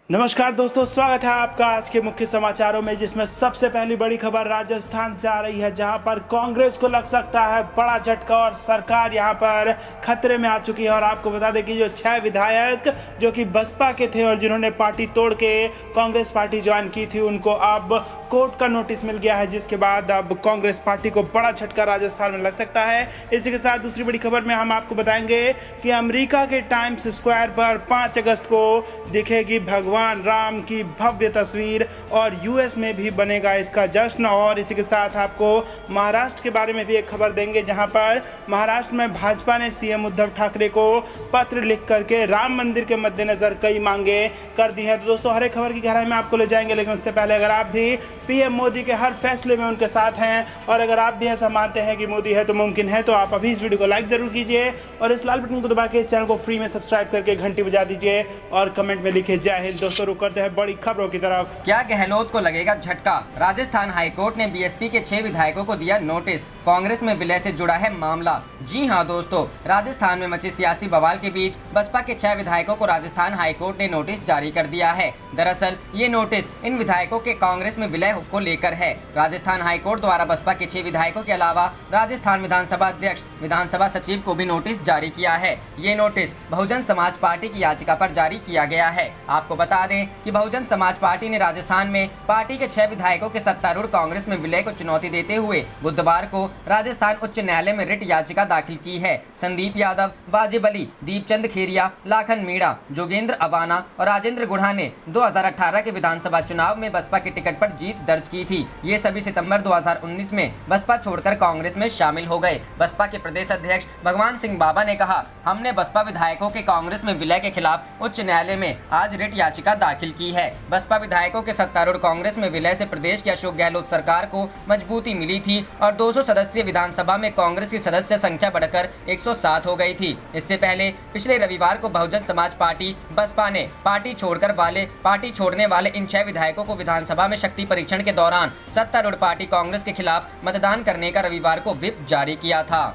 नमस्कार दोस्तों, स्वागत है आपका आज के मुख्य समाचारों में, जिसमें सबसे पहली बड़ी खबर राजस्थान से आ रही है, जहां पर कांग्रेस को लग सकता है बड़ा झटका और सरकार यहां पर खतरे में आ चुकी है। और आपको बता दें कि जो 6 विधायक जो कि बसपा के थे और जिन्होंने पार्टी तोड़ के कांग्रेस पार्टी ज्वाइन की थी, उनको अब कोर्ट का नोटिस मिल गया है, जिसके बाद अब कांग्रेस पार्टी को बड़ा झटका राजस्थान में लग सकता है। इसी के साथ दूसरी बड़ी खबर में हम आपको बताएंगे कि अमेरिका के टाइम्स स्क्वायर पर 5 अगस्त को दिखेगी भगवान राम की भव्य तस्वीर और यूएस में भी बनेगा इसका जश्न। और इसी के साथ आपको महाराष्ट्र के बारे में भी एक खबर देंगे, जहां पर महाराष्ट्र में भाजपा ने सीएम उद्धव ठाकरे को पत्र लिख करके राम मंदिर के मद्देनजर कई मांगे कर दी हैं। तो दोस्तों, हर एक खबर की गहराई में आपको ले जाएंगे, लेकिन उससे पहले अगर आप भी पीएम मोदी के हर फैसले में उनके साथ हैं और अगर आप भी ऐसा मानते हैं कि मोदी है तो मुमकिन है, तो आप अभी इस वीडियो को लाइक जरूर कीजिए और इस लाल बटन को दबा के इस चैनल को फ्री में सब्सक्राइब करके घंटी बजा दीजिए और कमेंट में लिखिए जय हिंद। दोस्तों, रुक करते हैं बड़ी खबरों की तरफ। क्या गहलोत को लगेगा झटका? राजस्थान हाईकोर्ट ने बीएसपी के 6 विधायकों को दिया नोटिस। कांग्रेस में विलय से जुड़ा है मामला। जी हां दोस्तों, राजस्थान में मची सियासी बवाल के बीच बसपा के 6 विधायकों को राजस्थान हाईकोर्ट ने नोटिस जारी कर दिया है। दरअसल ये नोटिस इन विधायकों के कांग्रेस में विलय को लेकर है। राजस्थान हाईकोर्ट द्वारा बसपा के 6 विधायकों के अलावा राजस्थान विधानसभा अध्यक्ष, विधानसभा सचिव को भी नोटिस जारी किया है। ये नोटिस बहुजन समाज पार्टी की याचिका पर जारी किया गया है। आपको बता दें कि बहुजन समाज पार्टी ने राजस्थान में पार्टी के 6 विधायकों के सत्तारूढ़ कांग्रेस में विलय को चुनौती देते हुए बुधवार को राजस्थान उच्च न्यायालय में रिट याचिका दाखिल की है। संदीप यादव, वाजिब अली, दीपचंद खेरिया, लाखन मीणा, जोगेंद्र अवाना और राजेंद्र गुढ़ा ने 2018 के विधानसभा चुनाव में बसपा के टिकट पर जीत दर्ज की थी। ये सभी सितंबर 2019 में बसपा छोड़कर कांग्रेस में शामिल हो गए। बसपा के प्रदेश अध्यक्ष भगवान सिंह बाबा ने कहा, हमने बसपा विधायकों के कांग्रेस में विलय के खिलाफ उच्च न्यायालय में आज रिट याचिका दाखिल की है। बसपा विधायकों के सत्तारूढ़ कांग्रेस में विलय से प्रदेश की अशोक गहलोत सरकार को मजबूती मिली थी और 200 सदस्यीय विधानसभा में कांग्रेस की सदस्य संख्या बढ़कर 107 हो गई थी। इससे पहले पिछले रविवार को बहुजन समाज पार्टी बसपा ने पार्टी छोड़ने वाले इन 6 विधायकों को विधानसभा में शक्ति परीक्षण के दौरान सत्तारूढ़ पार्टी कांग्रेस के खिलाफ मतदान करने का रविवार को व्हिप जारी किया था।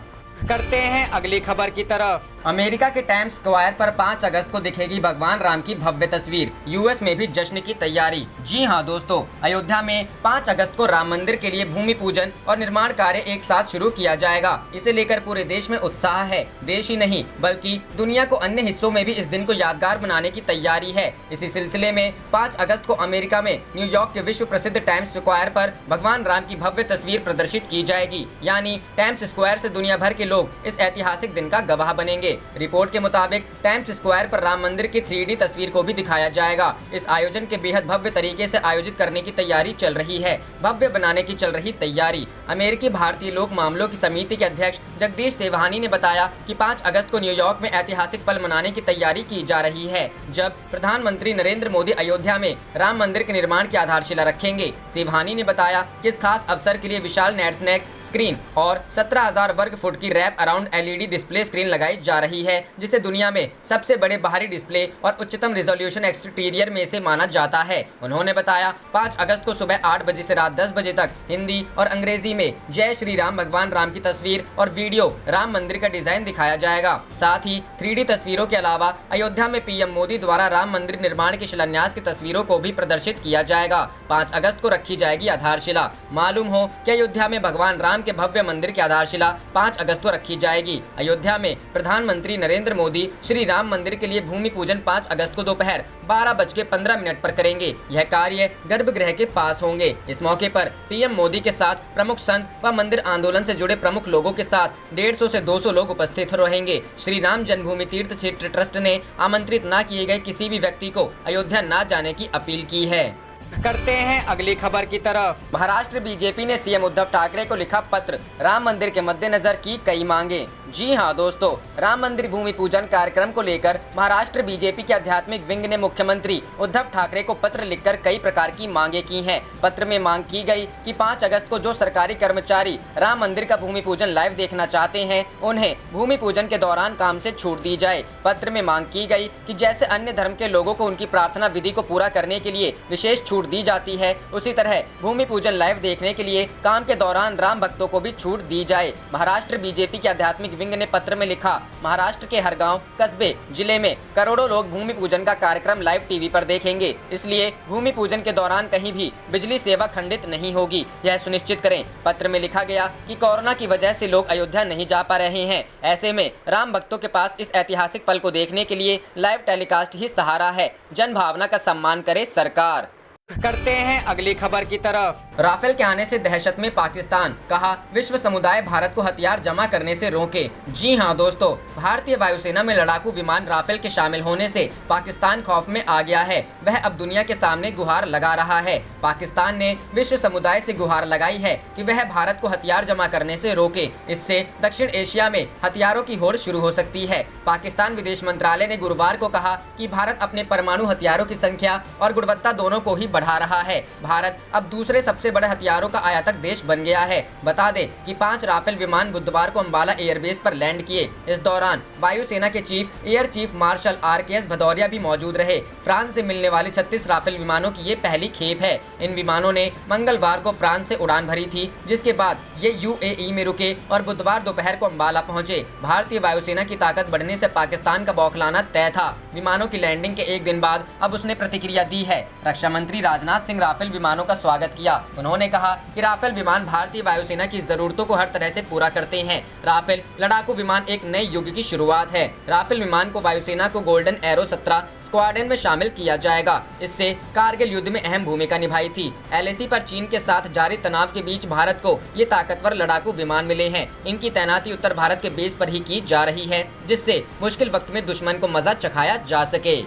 करते हैं अगली खबर की तरफ। अमेरिका के टाइम्स स्क्वायर पर 5 अगस्त को दिखेगी भगवान राम की भव्य तस्वीर। यूएस में भी जश्न की तैयारी। जी हां दोस्तों, अयोध्या में 5 अगस्त को राम मंदिर के लिए भूमि पूजन और निर्माण कार्य एक साथ शुरू किया जाएगा। इसे लेकर पूरे देश में उत्साह है। देश ही नहीं बल्कि दुनिया को अन्य हिस्सों में भी इस दिन को यादगार बनाने की तैयारी है। इसी सिलसिले में 5 अगस्त को अमेरिका में न्यूयॉर्क के विश्व प्रसिद्ध टाइम्स स्क्वायर पर भगवान राम की भव्य तस्वीर प्रदर्शित की जाएगी। यानी टाइम्स स्क्वायर से दुनिया भर के लोग इस ऐतिहासिक दिन का गवाह बनेंगे। रिपोर्ट के मुताबिक टाइम्स स्क्वायर पर राम मंदिर की 3D तस्वीर को भी दिखाया जाएगा। इस आयोजन के बेहद भव्य तरीके से आयोजित करने की तैयारी चल रही है। भव्य बनाने की चल रही तैयारी। अमेरिकी भारतीय लोक मामलों की समिति के अध्यक्ष जगदीश सेवहानी ने बताया कि 5 अगस्त को न्यूयॉर्क में ऐतिहासिक पल मनाने की तैयारी की जा रही है, जब प्रधानमंत्री नरेंद्र मोदी अयोध्या में राम मंदिर के निर्माण की आधारशिला रखेंगे। सेवहानी ने बताया कि इस खास अवसर के लिए विशाल नेट स्क्रीन और 17,000 वर्ग फुट की wrap around LED display screen लगाई जा रही है, जिसे दुनिया में सबसे बड़े बाहरी डिस्प्ले और उच्चतम रिजोल्यूशन एक्सटीरियर में से माना जाता है। उन्होंने बताया 5 अगस्त को सुबह 8 बजे से रात 10 बजे तक हिंदी और अंग्रेजी में जय श्री राम भगवान राम की तस्वीर और वीडियो राम मंदिर का डिजाइन दिखाया जाएगा। साथ ही 3D तस्वीरों के अलावा अयोध्या में पीएम मोदी द्वारा राम मंदिर निर्माण के शिलान्यास की तस्वीरों को भी प्रदर्शित किया जाएगा। 5 अगस्त को रखी जाएगी आधारशिला। मालूम हो कि अयोध्या में भगवान राम के भव्य मंदिर की आधारशिला 5 अगस्त को रखी जाएगी। अयोध्या में प्रधानमंत्री नरेंद्र मोदी श्री राम मंदिर के लिए भूमि पूजन 5 अगस्त को दोपहर 12:15 पर करेंगे। यह कार्य गर्भगृह के पास होंगे। इस मौके पर पीएम मोदी के साथ प्रमुख संत व मंदिर आंदोलन से जुड़े प्रमुख लोगों के साथ 150 से 200 लोग उपस्थित रहेंगे। श्री राम जन्मभूमि तीर्थ क्षेत्र ट्रस्ट ने आमंत्रित न किए गए किसी भी व्यक्ति को अयोध्या न जाने की अपील की है। करते हैं अगली खबर की तरफ। महाराष्ट्र बीजेपी ने सीएम उद्धव ठाकरे को लिखा पत्र, राम मंदिर के मद्देनजर की कई मांगे। जी हां दोस्तों, राम मंदिर भूमि पूजन कार्यक्रम को लेकर महाराष्ट्र बीजेपी के आध्यात्मिक विंग ने मुख्यमंत्री उद्धव ठाकरे को पत्र लिखकर कई प्रकार की मांगे की हैं। पत्र में मांग की गई कि 5 अगस्त को जो सरकारी कर्मचारी राम मंदिर का भूमि पूजन लाइव देखना चाहते हैं, उन्हें भूमि पूजन के दौरान काम से छूट दी जाए। पत्र में मांग की गई कि जैसे अन्य धर्म के लोगों को उनकी प्रार्थना विधि को पूरा करने के लिए विशेष छूट छूट दी जाती है, उसी तरह भूमि पूजन लाइव देखने के लिए काम के दौरान राम भक्तों को भी छूट दी जाए। महाराष्ट्र बीजेपी के आध्यात्मिक विंग ने पत्र में लिखा, महाराष्ट्र के हर गांव, कस्बे, जिले में करोड़ों लोग भूमि पूजन का कार्यक्रम लाइव टीवी पर देखेंगे, इसलिए भूमि पूजन के दौरान कहीं भी बिजली सेवा खंडित नहीं होगी, यह सुनिश्चित करें। पत्र में लिखा गया कि कोरोना की वजह से लोग अयोध्या नहीं जा पा रहे हैं, ऐसे में राम भक्तों के पास इस ऐतिहासिक पल को देखने के लिए लाइव टेलीकास्ट ही सहारा है। जन भावना का सम्मान करे सरकार। करते हैं अगली खबर की तरफ। राफेल के आने से दहशत में पाकिस्तान, कहा विश्व समुदाय भारत को हथियार जमा करने से रोके। जी हां दोस्तों, भारतीय वायुसेना में लड़ाकू विमान राफेल के शामिल होने से पाकिस्तान खौफ में आ गया है। वह अब दुनिया के सामने गुहार लगा रहा है। पाकिस्तान ने विश्व समुदाय से गुहार लगाई है कि वह भारत को हथियार जमा करने से रोके, इससे दक्षिण एशिया में हथियारों की होड़ शुरू हो सकती है। पाकिस्तान विदेश मंत्रालय ने गुरुवार को कहा कि भारत अपने परमाणु हथियारों की संख्या और गुणवत्ता दोनों को ही बढ़ा रहा है। भारत अब दूसरे सबसे बड़े हथियारों का आयातक देश बन गया है। बता दें कि 5 राफेल विमान बुधवार को अंबाला एयरबेस पर लैंड किए। इस दौरान वायुसेना के air chief marshal RKS Bhadauria भी मौजूद रहे। फ्रांस से मिलने वाले 36 राफेल विमानों की ये पहली खेप है। इन विमानों ने मंगलवार को फ्रांस से उड़ान भरी थी, जिसके बाद ये UAE में रुके और बुधवार दोपहर को अंबाला पहुंचे। भारतीय वायुसेना की ताकत बढ़ने से पाकिस्तान का बौखलाना तय था। विमानों की लैंडिंग के एक दिन बाद अब उसने प्रतिक्रिया दी है। रक्षा मंत्री राजनाथ सिंह राफेल विमानों का स्वागत किया। उन्होंने कहा कि राफेल विमान भारतीय वायुसेना की जरूरतों को हर तरह से पूरा करते हैं। राफेल लड़ाकू विमान एक नए युग की शुरुआत है। राफेल विमान को वायुसेना को गोल्डन एरो 17 स्क्वाड्रन में शामिल किया जाएगा। इससे कारगिल युद्ध में अहम भूमिका निभाई थी। LAC पर चीन के साथ जारी तनाव के बीच भारत को ये ताकतवर लड़ाकू विमान मिले हैं। इनकी तैनाती उत्तर भारत के बेस पर ही की जा रही है, जिससे मुश्किल वक्त में दुश्मन को मजा चखाया जा सके।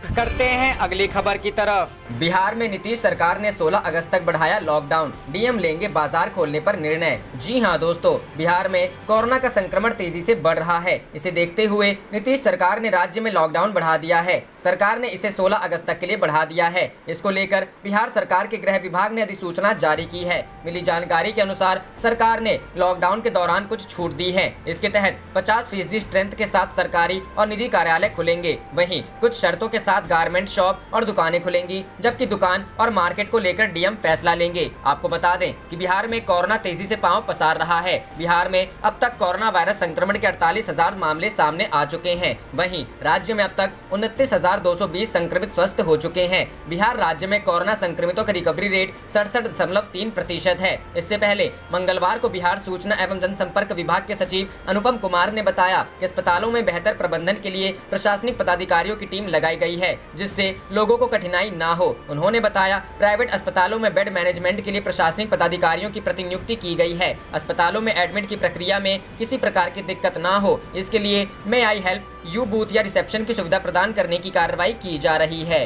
करते हैं अगली खबर की तरफ। बिहार में नीतीश सरकार ने 16 अगस्त तक बढ़ाया लॉकडाउन, DM लेंगे बाजार खोलने पर निर्णय। जी हां दोस्तों, बिहार में कोरोना का संक्रमण तेजी से बढ़ रहा है। इसे देखते हुए नीतीश सरकार ने राज्य में लॉकडाउन बढ़ा दिया है। सरकार ने इसे 16 अगस्त तक के लिए बढ़ा दिया है। इसको लेकर बिहार सरकार के गृह विभाग ने अधिसूचना जारी की है। मिली जानकारी के अनुसार सरकार ने लॉकडाउन के दौरान कुछ छूट दी है। इसके तहत 50% स्ट्रेंथ के साथ सरकारी और निजी कार्यालय खुलेंगे। वहीं कुछ शर्तों के साथ गारमेंट शॉप और दुकानें खुलेंगी, जबकि दुकान और मार्केट को लेकर DM फैसला लेंगे। आपको बता दें कि बिहार में कोरोना तेजी से पांव पसार रहा है। बिहार में अब तक कोरोना वायरस संक्रमण के 48,000 मामले सामने आ चुके हैं। वहीं राज्य में अब तक 29,220 संक्रमित स्वस्थ हो चुके हैं। बिहार राज्य में कोरोना संक्रमितों का रिकवरी रेट 67.3% है। इससे पहले मंगलवार को बिहार सूचना एवं जनसंपर्क विभाग के सचिव अनुपम कुमार ने बताया कि अस्पतालों में बेहतर प्रबंधन के लिए प्रशासनिक पदाधिकारियों की टीम लगाई गई है, जिससे लोगों को कठिनाई ना हो। उन्होंने बताया प्राइवेट अस्पतालों में बेड मैनेजमेंट के लिए प्रशासनिक पदाधिकारियों की प्रतिनियुक्ति की गई है। अस्पतालों में एडमिट की प्रक्रिया में किसी प्रकार की दिक्कत ना हो, इसके लिए मे आई हेल्प यू बूथ या रिसेप्शन की सुविधा प्रदान करने की कार्रवाई की जा रही है।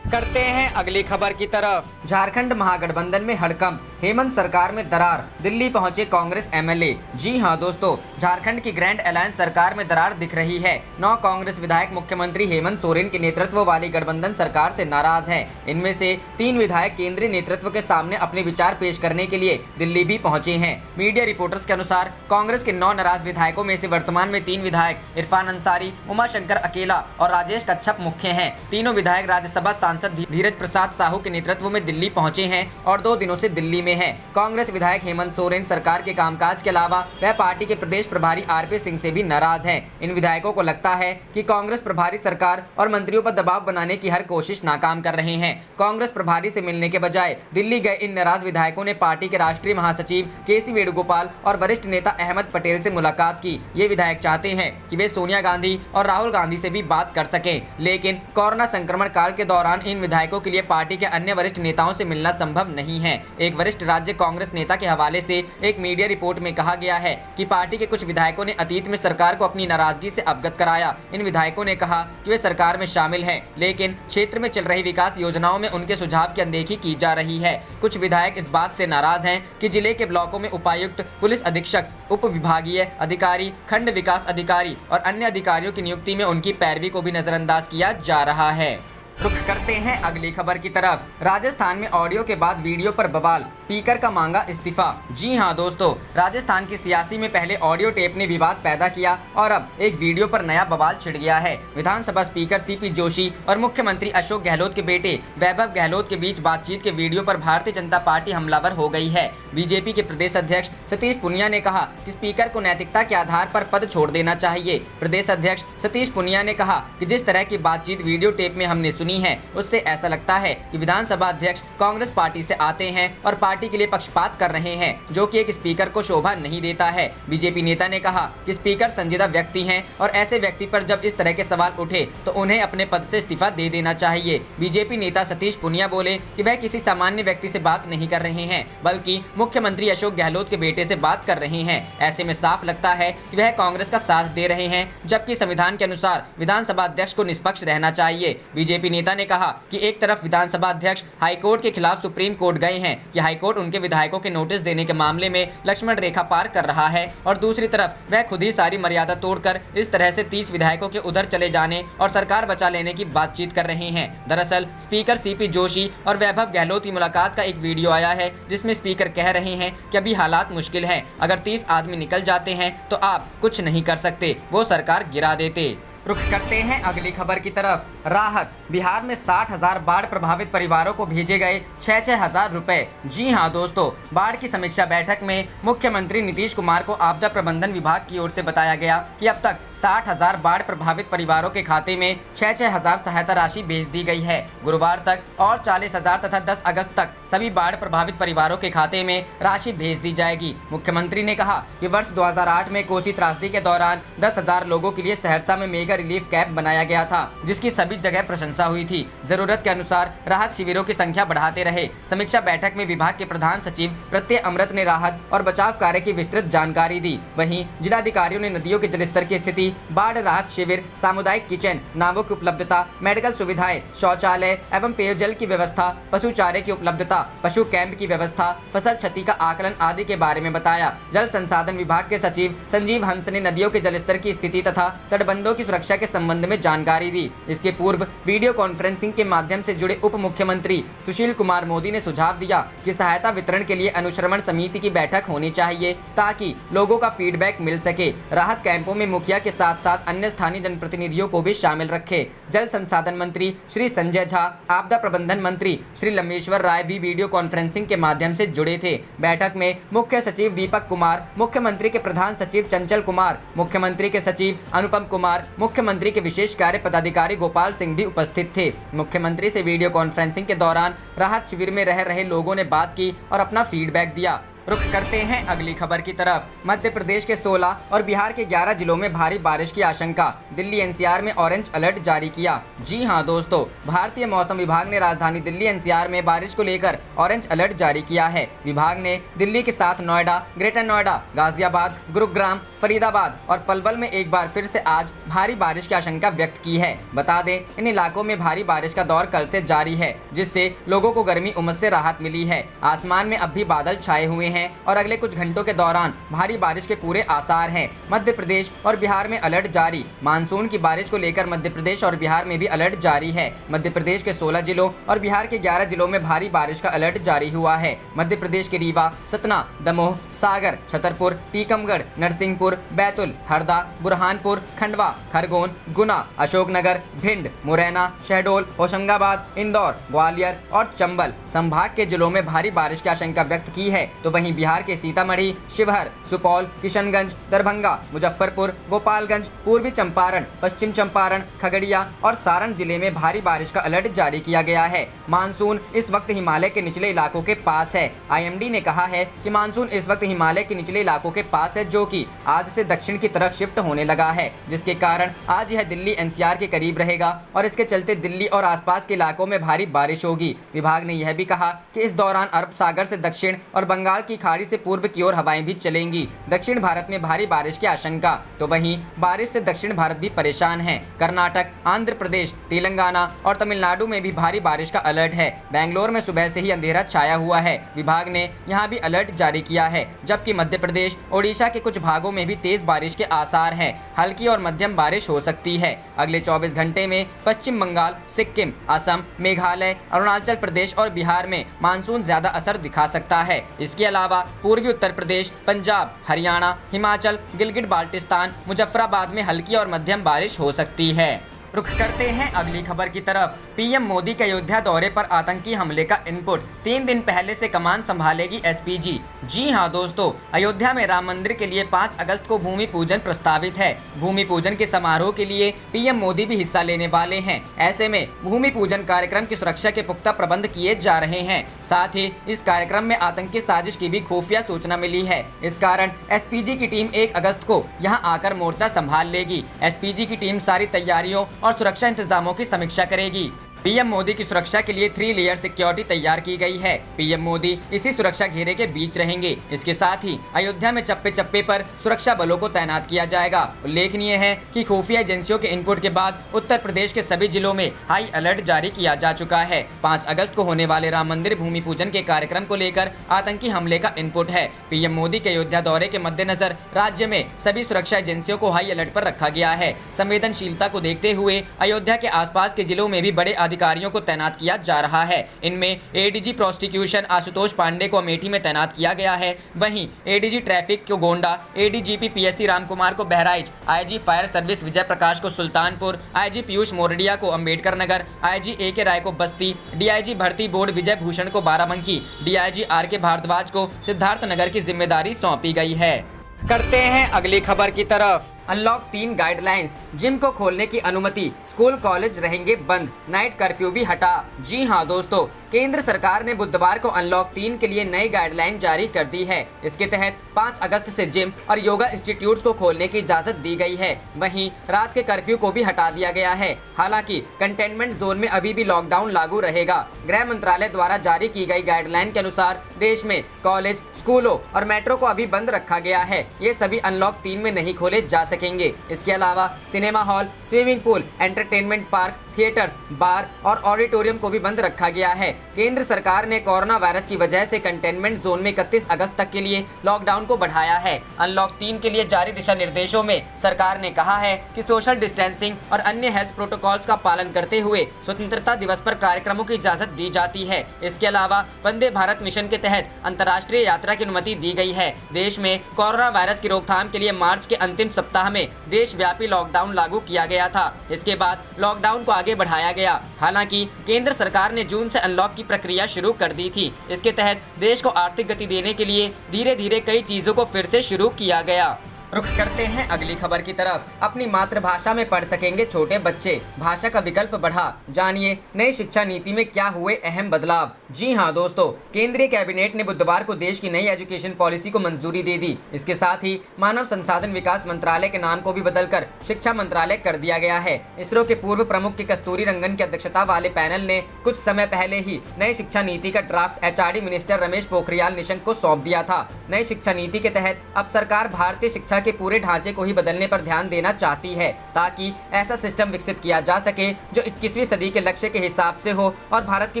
करते हैं अगली खबर की तरफ। झारखंड महागठबंधन में हड़कंप, हेमंत सरकार में दरार, दिल्ली पहुंचे कांग्रेस MLA। जी हां दोस्तों, झारखंड की ग्रैंड अलायंस सरकार में दरार दिख रही है। 9 कांग्रेस विधायक मुख्यमंत्री हेमंत सोरेन के नेतृत्व वाली गठबंधन सरकार से नाराज हैं। इनमें से 3 विधायक केंद्रीय नेतृत्व के सामने अपने विचार पेश करने के लिए दिल्ली भी पहुंचे हैं। मीडिया रिपोर्टर्स के अनुसार कांग्रेस के 9 नाराज विधायकों में से वर्तमान में 3 विधायक इरफान अंसारी, उमाशंकर अकेला और राजेश कच्छप मुख्य हैं। तीनों विधायक राज्यसभा सांसद धीरज प्रसाद साहू के नेतृत्व में दिल्ली पहुंचे हैं और 2 दिनों से दिल्ली में हैं। कांग्रेस विधायक हेमंत सोरेन सरकार के कामकाज के अलावा वह पार्टी के प्रदेश प्रभारी RP सिंह से भी नाराज हैं। इन विधायकों को लगता है कि कांग्रेस प्रभारी सरकार और मंत्रियों पर दबाव बनाने की हर कोशिश नाकाम कर रहे हैं। कांग्रेस प्रभारी से मिलने के बजाय दिल्ली गए इन नाराज विधायकों ने पार्टी के राष्ट्रीय महासचिव KC वेणुगोपाल और वरिष्ठ नेता अहमद पटेल से मुलाकात की। ये विधायक चाहते हैं कि वे सोनिया गांधी और राहुल गांधी से भी बात कर सकें, लेकिन कोरोना संक्रमण काल के दौरान इन विधायकों के लिए पार्टी के अन्य वरिष्ठ नेताओं से मिलना संभव नहीं है। एक वरिष्ठ राज्य कांग्रेस नेता के हवाले से एक मीडिया रिपोर्ट में कहा गया है कि पार्टी के कुछ विधायकों ने अतीत में सरकार को अपनी नाराजगी से अवगत कराया। इन विधायकों ने कहा कि वे सरकार में शामिल हैं, लेकिन क्षेत्र में चल रही विकास योजनाओं में उनके सुझाव की अनदेखी की जा रही है। कुछ विधायक इस बात से नाराज हैं कि जिले के ब्लॉकों में उपायुक्त, पुलिस अधीक्षक, उप विभागीय अधिकारी, खंड विकास अधिकारी और अन्य अधिकारियों की नियुक्ति में उनकी पैरवी को भी नजरअंदाज किया जा रहा है। रुख करते हैं अगली खबर की तरफ। राजस्थान में ऑडियो के बाद वीडियो पर बवाल, स्पीकर का मांगा इस्तीफा। जी हां दोस्तों, राजस्थान की सियासी में पहले ऑडियो टेप ने विवाद पैदा किया और अब एक वीडियो पर नया बवाल छिड़ गया है। विधानसभा स्पीकर सीपी जोशी और मुख्यमंत्री अशोक गहलोत के बेटे वैभव गहलोत के बीच बातचीत के वीडियो पर भारतीय जनता पार्टी हमलावर हो गई है। बीजेपी के प्रदेश अध्यक्ष सतीश पुनिया ने कहा कि स्पीकर को नैतिकता के आधार पर पद छोड़ देना चाहिए। प्रदेश अध्यक्ष सतीश पुनिया ने कहा कि जिस तरह की बातचीत वीडियो टेप में हमने सुनी है, उससे ऐसा लगता है कि विधानसभा अध्यक्ष कांग्रेस पार्टी से आते हैं और पार्टी के लिए पक्षपात कर रहे हैं, जो कि एक स्पीकर को शोभा नहीं देता है। बीजेपी नेता ने कहा कि स्पीकर संजीदा व्यक्ति हैं और ऐसे व्यक्ति पर जब इस तरह के सवाल उठे तो उन्हें अपने पद से इस्तीफा दे देना चाहिए। बीजेपी नेता सतीश पुनिया बोले कि वह किसी सामान्य व्यक्ति से बात नहीं कर रहे हैं, बल्कि मुख्यमंत्री अशोक गहलोत के बेटे से बात कर रहे हैं। ऐसे में साफ लगता है कि वह कांग्रेस का साथ दे रहे हैं, जबकि संविधान के अनुसार विधानसभा अध्यक्ष को निष्पक्ष रहना चाहिए। बीजेपी नेता ने कहा कि एक तरफ विधानसभा अध्यक्ष हाईकोर्ट के खिलाफ सुप्रीम कोर्ट गए हैं कि हाईकोर्ट उनके विधायकों के नोटिस देने के मामले में लक्ष्मण रेखा पार कर रहा है, और दूसरी तरफ वह खुद ही सारी मर्यादा तोड़कर इस तरह से 30 विधायकों के उधर चले जाने और सरकार बचा लेने की बातचीत कर रहे हैं। दरअसल स्पीकर सीपी जोशी और वैभव गहलोत की मुलाकात का एक वीडियो आया है, जिसमें स्पीकर कह रहे हैं कि अभी हालात मुश्किल है, अगर 30 आदमी निकल जाते हैं तो आप कुछ नहीं कर सकते, वो सरकार गिरा देते। रुख करते हैं अगली खबर की तरफ। राहत, बिहार में 60,000 बाढ़ प्रभावित परिवारों को भेजे गए 6-6 हजार रुपए। जी हां दोस्तों, बाढ़ की समीक्षा बैठक में मुख्यमंत्री नीतीश कुमार को आपदा प्रबंधन विभाग की ओर से बताया गया कि अब तक 60,000 बाढ़ प्रभावित परिवारों के खाते में 6-6 हजार सहायता राशि भेज दी गई है। गुरुवार तक और 40,000 तथा 10 अगस्त तक सभी बाढ़ प्रभावित परिवारों के खाते में राशि भेज दी जाएगी। मुख्यमंत्री ने कहा कि वर्ष 2008 में कोसी त्रासदी के दौरान 10,000 लोगों के लिए सहरसा में मेगा रिलीफ कैंप बनाया गया था, जिसकी सभी जगह प्रशंसा हुई थी। जरूरत के अनुसार राहत शिविरों की संख्या बढ़ाते रहे। समीक्षा बैठक में विभाग के प्रधान सचिव प्रत्यय अमृत ने राहत और बचाव कार्य की विस्तृत जानकारी दी। वहीं जिलाधिकारियों ने नदियों के जलस्तर की स्थिति, बाढ़ राहत शिविर, सामुदायिक किचन, नावों की उपलब्धता, मेडिकल सुविधाएं, शौचालय एवं पेयजल की व्यवस्था, पशु चारे की उपलब्धता, पशु कैंप की व्यवस्था, फसल क्षति का आकलन आदि के बारे में बताया। जल संसाधन विभाग के सचिव संजीव हंस ने नदियों के जलस्तर की स्थिति तथा तटबंधों की सुरक्षा के संबंध में जानकारी दी। इसके पूर्व वीडियो कॉन्फ्रेंसिंग के माध्यम से जुड़े उप मुख्यमंत्री सुशील कुमार मोदी ने सुझाव दिया कि सहायता वितरण के लिए अनुश्रवण समिति की बैठक होनी चाहिए, ताकि लोगों का फीडबैक मिल सके। राहत कैंपों में मुखिया के साथ साथ अन्य स्थानीय जनप्रतिनिधियों को भी शामिल रखे। जल संसाधन मंत्री श्री संजय झा, आपदा प्रबंधन मंत्री श्री लम्बेश्वर राय भी वीडियो कॉन्फ्रेंसिंग के माध्यम से जुड़े थे। बैठक में मुख्य सचिव दीपक कुमार, मुख्यमंत्री के प्रधान सचिव चंचल कुमार, मुख्यमंत्री के सचिव अनुपम कुमार, मुख्यमंत्री के विशेष कार्य पदाधिकारी गोपाल सिंह भी उपस्थित थे। मुख्यमंत्री से वीडियो कॉन्फ्रेंसिंग के दौरान राहत शिविर में रह रहे लोगों ने बात की और अपना फीडबैक दिया। रुख करते हैं अगली खबर की तरफ। मध्य प्रदेश के 16 और बिहार के 11 जिलों में भारी बारिश की आशंका, दिल्ली एनसीआर में ऑरेंज अलर्ट जारी किया। जी हां दोस्तों, भारतीय मौसम विभाग ने राजधानी दिल्ली एनसीआर में बारिश को लेकर ऑरेंज अलर्ट जारी किया है। विभाग ने दिल्ली के साथ नोएडा, ग्रेटर नोएडा, गाजियाबाद, गुरुग्राम, फरीदाबाद और पलवल में एक बार फिर से आज भारी बारिश की आशंका व्यक्त की है। बता दें, इन इलाकों में भारी बारिश का दौर कल से जारी है, जिससे लोगों को गर्मी उमस से राहत मिली है। आसमान में अब भी बादल छाए हुए हैं और अगले कुछ घंटों के दौरान भारी बारिश के पूरे आसार हैं। मध्य प्रदेश और बिहार में अलर्ट जारी। मानसून की बारिश को लेकर मध्य प्रदेश और बिहार में भी अलर्ट जारी है। मध्य प्रदेश के 16 जिलों और बिहार के 11 जिलों में भारी बारिश का अलर्ट जारी हुआ है। मध्य प्रदेश के रीवा, सतना, दमोह, सागर, छतरपुर, टीकमगढ़, नरसिंहपुर, बैतुल, हरदा, बुरहानपुर, खंडवा, खरगोन, गुना, अशोकनगर, भिंड, मुरैना, शहडोल, होशंगाबाद, इंदौर, ग्वालियर और चंबल संभाग के जिलों में भारी बारिश की आशंका व्यक्त की है। तो वहीं बिहार के सीतामढ़ी, शिवहर, सुपौल, किशनगंज, दरभंगा, मुजफ्फरपुर, गोपालगंज, पूर्वी चंपारण, पश्चिम चंपारण, खगड़िया और सारण जिले में भारी बारिश का अलर्ट जारी किया गया है। मानसून इस वक्त हिमालय के निचले इलाकों के पास है। आईएमडी ने कहा है कि मानसून इस वक्त हिमालय के निचले इलाकों के पास है, जो कि आज से दक्षिण की तरफ शिफ्ट होने लगा है, जिसके कारण आज यह दिल्ली एनसीआर के करीब रहेगा और इसके चलते दिल्ली और आसपास के इलाकों में भारी बारिश होगी। विभाग ने यह भी कहा कि इस दौरान अरब सागर से दक्षिण और बंगाल की की खाड़ी से पूर्व की ओर हवाएं भी चलेंगी। दक्षिण भारत में भारी बारिश की आशंका। तो वहीं बारिश से दक्षिण भारत भी परेशान है। कर्नाटक, आंध्र प्रदेश, तेलंगाना और तमिलनाडु में भी भारी बारिश का अलर्ट है। बेंगलोर में सुबह से ही अंधेरा छाया हुआ है। विभाग ने यहां भी अलर्ट जारी किया है, जबकि मध्य प्रदेश, ओडिशा के कुछ भागों में भी तेज बारिश के आसार हैं। हल्की और मध्यम बारिश हो सकती है। अगले 24 घंटे में पश्चिम बंगाल, सिक्किम, असम, मेघालय, अरुणाचल प्रदेश और बिहार में मानसून ज्यादा असर दिखा सकता है। इसके अलावा पूर्वी उत्तर प्रदेश, पंजाब, हरियाणा, हिमाचल, गिलगित बाल्टिस्तान, मुजफ्फराबाद में हल्की और मध्यम बारिश हो सकती है। रुख करते हैं अगली खबर की तरफ। पीएम मोदी के अयोध्या दौरे पर आतंकी हमले का इनपुट। 3 दिन पहले से कमान संभालेगी एसपीजी। जी हां दोस्तों, अयोध्या में राम मंदिर के लिए 5 अगस्त को भूमि पूजन प्रस्तावित है। भूमि पूजन के समारोह के लिए पीएम मोदी भी हिस्सा लेने वाले हैं। ऐसे में भूमि पूजन कार्यक्रम की सुरक्षा के पुख्ता प्रबंध किए जा रहे हैं। साथ ही इस कार्यक्रम में आतंकी साजिश की भी खुफिया सूचना मिली है। इस कारण एसपीजी की टीम 1 अगस्त को यहां आकर मोर्चा संभाल लेगी। एसपीजी की टीम सारी तैयारियों और सुरक्षा इंतजामों की समीक्षा करेगी। पीएम मोदी की सुरक्षा के लिए 3 लेयर सिक्योरिटी तैयार की गई है। पीएम मोदी इसी सुरक्षा घेरे के बीच रहेंगे। इसके साथ ही अयोध्या में चप्पे चप्पे पर सुरक्षा बलों को तैनात किया जाएगा। उल्लेखनीय है कि खुफिया एजेंसियों के इनपुट के बाद उत्तर प्रदेश के सभी जिलों में हाई अलर्ट जारी किया जा चुका है। 5 अगस्त को होने वाले राम मंदिर भूमि पूजन के कार्यक्रम को लेकर आतंकी हमले का इनपुट है। पीएम मोदी के अयोध्या दौरे के मद्देनजर राज्य में सभी सुरक्षा एजेंसियों को हाई अलर्ट पर रखा गया है। संवेदनशीलता को देखते हुए अयोध्या के आसपास के जिलों में भी बड़े अधिकारियों को तैनात किया जा रहा है। इनमें एडीजी प्रोसिक्यूशन आशुतोष पांडे को अमेठी में तैनात किया गया है। वहीं एडीजी ट्रैफिक को गोंडा, एडीजीपी पीएससी रामकुमार को Bahraich, IG fire service Vijay Prakash को सुल्तानपुर, आईजी पीयूष मोरडिया को अंबेडकर नगर, आईजी ए के राय को बस्ती, डीआईजी भर्ती बोर्ड विजय भूषण को बाराबंकी, डीआईजी आर के भारद्वाज को सिद्धार्थ नगर की जिम्मेदारी सौंपी गई है। करते हैं अगली खबर की तरफ। Unlock 3 guidelines. जिम को खोलने की अनुमति, स्कूल कॉलेज रहेंगे बंद, नाइट कर्फ्यू भी हटा। जी हां दोस्तों, केंद्र सरकार ने बुधवार को अनलॉक 3 के लिए नई गाइडलाइन जारी कर दी है। इसके तहत 5 अगस्त से जिम और योगा इंस्टीट्यूट्स को खोलने की इजाजत दी गई है। वहीं रात के कर्फ्यू को भी हटा दिया गया है। हालांकि कंटेनमेंट जोन में अभी भी लॉकडाउन लागू रहेगा। गृह मंत्रालय द्वारा जारी की गई गाइडलाइन के अनुसार देश में कॉलेज, स्कूलों और मेट्रो को अभी बंद रखा गया है। ये सभी अनलॉक 3 में नहीं खोले जा सकेंगे। इसके अलावा cinema hall, swimming pool, entertainment park, theatres, bar और ऑडिटोरियम को भी बंद रखा गया है। केंद्र सरकार ने कोरोना वायरस की वजह से कंटेनमेंट जोन में 31 अगस्त तक के लिए लॉकडाउन को बढ़ाया है। अनलॉक 3 के लिए जारी दिशा निर्देशों में सरकार ने कहा है कि सोशल डिस्टेंसिंग और अन्य हेल्थ प्रोटोकॉल्स का पालन करते हुए स्वतंत्रता दिवस पर कार्यक्रमों की इजाजत दी जाती है। इसके अलावा वंदे भारत मिशन के तहत अंतर्राष्ट्रीय यात्रा की अनुमति दी गई है। देश में कोरोना वायरस की रोकथाम के लिए मार्च के अंतिम सप्ताह में देशव्यापी लॉकडाउन लागू किया गया था। इसके बाद लॉकडाउन को आगे बढ़ाया गया। हालांकि केंद्र सरकार ने जून से अनलॉक की प्रक्रिया शुरू कर दी थी। इसके तहत देश को आर्थिक गति देने के लिए धीरे धीरे कई चीजों को फिर से शुरू किया गया। रुख करते हैं अगली खबर की तरफ। अपनी मातृभाषा में पढ़ सकेंगे छोटे बच्चे, भाषा का विकल्प बढ़ा। जानिए नई शिक्षा नीति में क्या हुए अहम बदलाव। जी हां दोस्तों, केंद्रीय कैबिनेट ने बुधवार को देश की नई एजुकेशन पॉलिसी को मंजूरी दे दी। इसके साथ ही मानव संसाधन विकास मंत्रालय के नाम को भी बदलकर शिक्षा मंत्रालय कर दिया गया है। इसरो के पूर्व प्रमुख के कस्तूरी रंगन की अध्यक्षता वाले पैनल ने कुछ समय पहले ही नई शिक्षा नीति का draft HRD minister Ramesh Pokhriyal Nishank को सौंप दिया था। नई शिक्षा नीति के तहत अब सरकार भारतीय शिक्षा के पूरे ढांचे को ही बदलने पर ध्यान देना चाहती है, ताकि ऐसा सिस्टम विकसित किया जा सके जो 21वीं सदी के लक्ष्य के हिसाब से हो और भारत की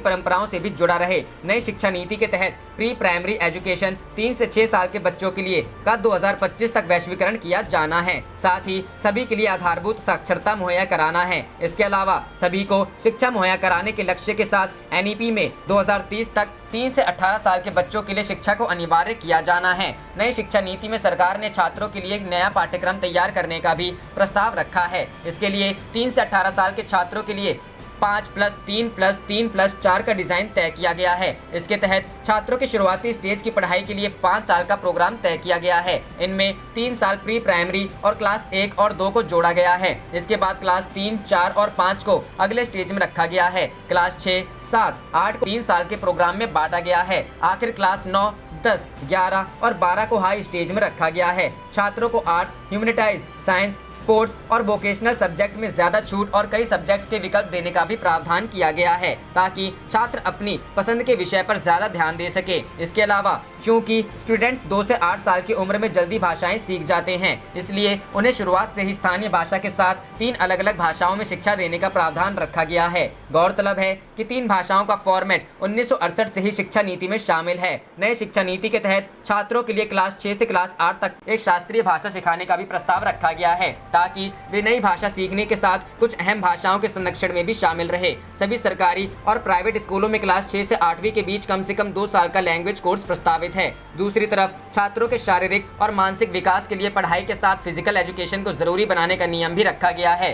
परंपराओं से भी जुड़ा रहे। नई शिक्षा नीति के तहत प्री प्राइमरी एजुकेशन 3 से 6 साल के बच्चों के लिए का 2025 तक वैश्वीकरण किया जाना है। साथ ही सभी के लिए आधारभूत साक्षरता मुहैया कराना है। इसके अलावा सभी को शिक्षा मुहैया कराने के लक्ष्य के साथ एनईपी में 2030 तक 3 से 18 साल के बच्चों के लिए शिक्षा को अनिवार्य किया जाना है। नई शिक्षा नीति में सरकार ने छात्रों के लिए एक नया पाठ्यक्रम तैयार करने का भी प्रस्ताव रखा है। इसके लिए 3 से 18 साल के छात्रों के लिए 5+3+3+4 का डिजाइन तय किया गया है। इसके तहत छात्रों की शुरुआती स्टेज की पढ़ाई के लिए 5 साल का प्रोग्राम तय किया गया है। इनमें 3 साल प्री प्राइमरी और क्लास 1 और 2 को जोड़ा गया है। इसके बाद क्लास 3, 4 और 5 को अगले स्टेज में रखा गया है। क्लास 6, 7, 8 को 3 साल के प्रोग्राम में बांटा गया है। आखिर क्लास 9, 10, 11 और 12 को हाई स्टेज में रखा गया है। छात्रों को आर्ट्स, ह्यूमैनिटीज, साइंस, स्पोर्ट्स और वोकेशनल सब्जेक्ट में ज्यादा छूट और कई सब्जेक्ट के विकल्प देने का भी प्रावधान किया गया है ताकि छात्र अपनी पसंद के विषय पर ज्यादा ध्यान दे सके। इसके अलावा क्योंकि स्टूडेंट्स 2 से 8 साल की उम्र में जल्दी भाषाएं सीख जाते हैं, इसलिए उन्हें शुरुआत से ही स्थानीय भाषा के साथ 3 अलग अलग भाषाओं में शिक्षा देने का प्रावधान रखा गया है। गौरतलब है कि 3 भाषाओं का फॉर्मेट 1968 से ही शिक्षा नीति में शामिल है। नई शिक्षा नीति के तहत छात्रों के लिए क्लास 6 से क्लास 8 तक एक शास्त्रीय भाषा सिखाने का भी प्रस्ताव रखा गया है ताकि वे नई भाषा सीखने के साथ कुछ अहम भाषाओं के संरक्षण में भी शामिल रहे। सभी सरकारी और प्राइवेट स्कूलों में क्लास 6 से 8वीं के बीच कम से कम 2 साल का लैंग्वेज कोर्स प्रस्तावित है। दूसरी तरफ छात्रों के शारीरिक और मानसिक विकास के लिए पढ़ाई के साथ फिजिकल एजुकेशन को जरूरी बनाने का नियम भी रखा गया है।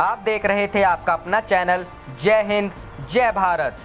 आप देख रहे थे आपका अपना चैनल जय हिंद जय भारत।